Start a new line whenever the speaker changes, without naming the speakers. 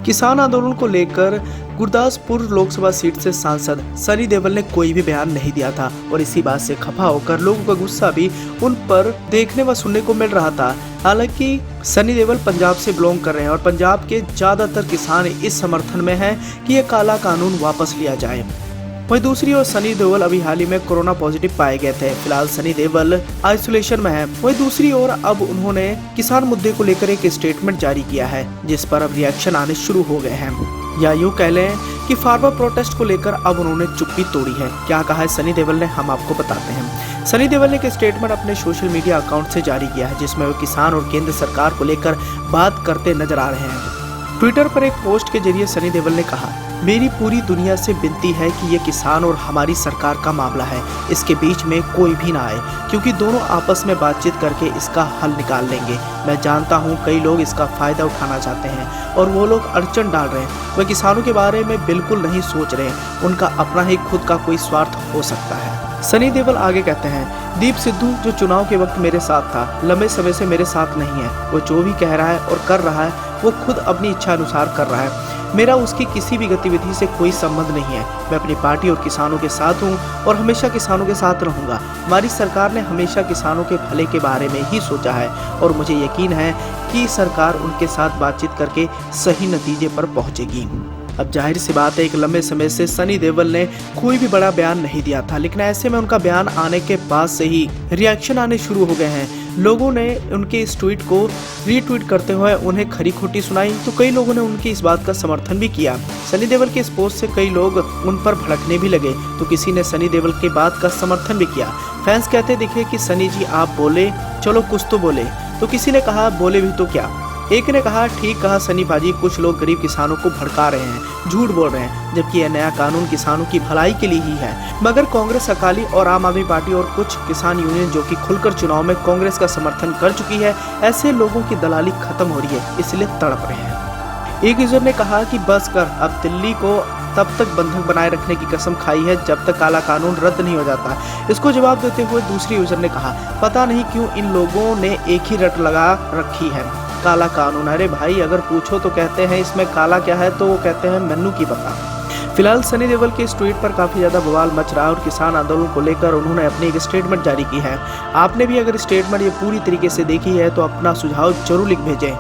किसान आंदोलन को लेकर गुरदासपुर लोकसभा सीट से सांसद सनी देओल ने कोई भी बयान नहीं दिया था और इसी बात से खफा होकर लोगों का गुस्सा भी उन पर देखने व सुनने को मिल रहा था। हालांकि सनी देओल पंजाब से बिलोंग कर रहे हैं और पंजाब के ज्यादातर किसान इस समर्थन में हैं कि ये काला कानून वापस लिया जाए। वहीं दूसरी ओर सनी देओल अभी हाल ही में कोरोना पॉजिटिव पाए गए थे। फिलहाल सनी देओल आइसोलेशन में है। वहीं दूसरी ओर अब उन्होंने किसान मुद्दे को लेकर एक स्टेटमेंट जारी किया है, जिस पर अब रिएक्शन आने शुरू हो गए हैं, या यूं कह लें कि फार्मर प्रोटेस्ट को लेकर अब उन्होंने चुप्पी तोड़ी है। क्या कहा है सनी देओल ने, हम आपको बताते हैं। सनी देओल ने एक स्टेटमेंट अपने सोशल मीडिया अकाउंट से जारी किया है, जिसमें वो किसान और केंद्र सरकार को लेकर बात करते नजर आ रहे हैं। ट्विटर पर एक पोस्ट के जरिए सनी देओल ने कहा, मेरी पूरी दुनिया से विनती है कि ये किसान और हमारी सरकार का मामला है, इसके बीच में कोई भी ना आए, क्योंकि दोनों आपस में बातचीत करके इसका हल निकाल लेंगे। मैं जानता हूँ कई लोग इसका फायदा उठाना चाहते हैं और वो लोग अड़चन डाल रहे हैं, वह किसानों के बारे में बिल्कुल नहीं सोच रहे हैं, उनका अपना ही खुद का कोई स्वार्थ हो सकता है। सनी देओल आगे कहते हैं, दीप सिद्धू जो चुनाव के वक्त मेरे साथ था, लंबे समय से मेरे साथ नहीं है। वो जो भी कह रहा है और कर रहा है वो खुद अपनी इच्छा अनुसार कर रहा है। मेरा उसकी किसी भी गतिविधि से कोई संबंध नहीं है। मैं अपनी पार्टी और किसानों के साथ हूँ और हमेशा किसानों के साथ रहूँगा। हमारी सरकार ने हमेशा किसानों के भले के बारे में ही सोचा है और मुझे यकीन है कि सरकार उनके साथ बातचीत करके सही नतीजे पर पहुँचेगी। अब जाहिर सी बात है, एक लंबे समय से सनी देओल ने कोई भी बड़ा बयान नहीं दिया था, लेकिन ऐसे में उनका बयान आने के बाद से ही रिएक्शन आने शुरू हो गए हैं। लोगों ने उनके इस ट्वीट को रीट्वीट करते हुए उन्हें खरी खोटी सुनाई, तो कई लोगों ने उनकी इस बात का समर्थन भी किया। सनी देओल के इस पोस्ट से कई लोग उन पर भड़कने भी लगे, तो किसी ने सनी देओल के बात का समर्थन भी किया। फैंस कहते दिखे कि सनी जी आप बोले, चलो कुछ तो बोले, तो किसी ने कहा बोले भी तो क्या। एक ने कहा, ठीक कहा सनी भाजी, कुछ लोग गरीब किसानों को भड़का रहे हैं, झूठ बोल रहे हैं, जबकि यह नया कानून किसानों की भलाई के लिए ही है। मगर कांग्रेस, अकाली और आम आदमी पार्टी और कुछ किसान यूनियन जो कि खुलकर चुनाव में कांग्रेस का समर्थन कर चुकी है, ऐसे लोगों की दलाली खत्म हो रही है, इसलिए तड़प रहे हैं। एक यूजर ने कहा कि बस कर, अब दिल्ली को तब तक बंधक बनाए रखने की कसम खाई है जब तक काला कानून रद्द नहीं हो जाता। इसको जवाब देते हुए दूसरी यूजर ने कहा, पता नहीं क्यों इन लोगों ने एक ही रट लगा रखी है, काला कानून। अरे भाई, अगर पूछो तो कहते हैं इसमें काला क्या है, तो वो कहते हैं मेनू की पता। फिलहाल सनी देओल के इस ट्वीट पर काफी ज्यादा बवाल मच रहा है और किसान आंदोलन को लेकर उन्होंने अपनी एक स्टेटमेंट जारी की है। आपने भी अगर स्टेटमेंट ये पूरी तरीके से देखी है तो अपना सुझाव जरूर लिख भेजें।